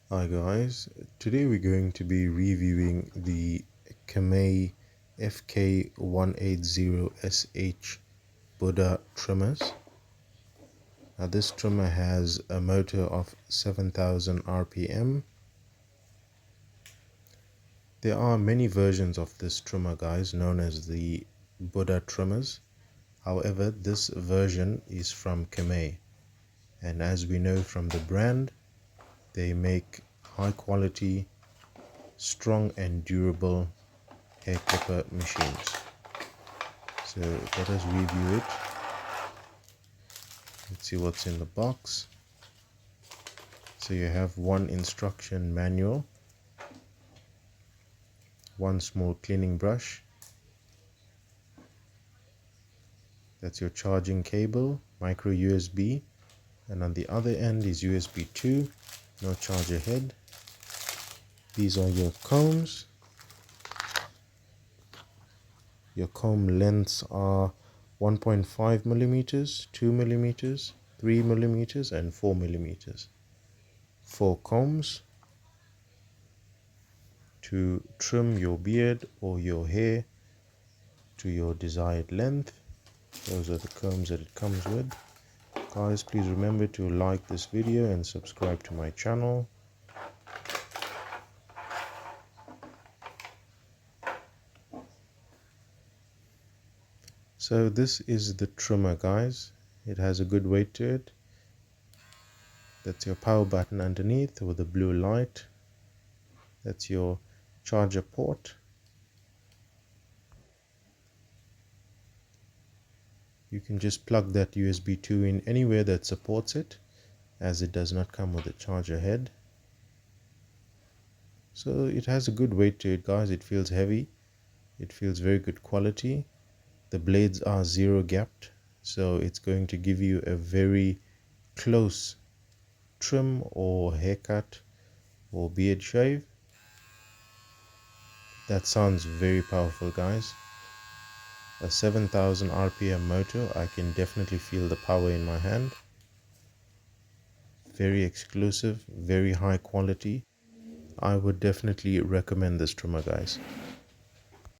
Hi guys, today we're going to be reviewing the Kemei FK-180SH Buddha Trimmers. Now this trimmer has a motor of 7000 RPM. There are many versions of this trimmer guys, known as the Buddha Trimmers. However, this version is from Kemei, and as we know from the brand, they make high quality, strong and durable hair clipper machines. So let us review it. Let's see what's in the box. So you have one instruction manual, one small cleaning brush, that's your charging cable, micro USB, and on the other end is USB 2, no charger head. These are your combs. Your comb lengths are 1.5 millimeters, 2 millimeters, 3 millimeters, and 4 millimeters. 4 combs to trim your beard or your hair to your desired length. Those are the combs that it comes with. Guys, please remember to like this video and subscribe to my channel. So this is the trimmer guys. It has a good weight to it. That's your power button underneath with a blue light. That's your charger port. You can just plug that USB 2 in anywhere that supports it, as it does not come with a charger head. So it has a good weight to it guys. It feels heavy. It feels very good quality. The blades are zero gapped, so it's going to give you a very close trim or haircut or beard shave. That sounds very powerful guys. A 7000 RPM motor, I can definitely feel the power in my hand. Very exclusive, very high quality. I would definitely recommend this trimmer guys.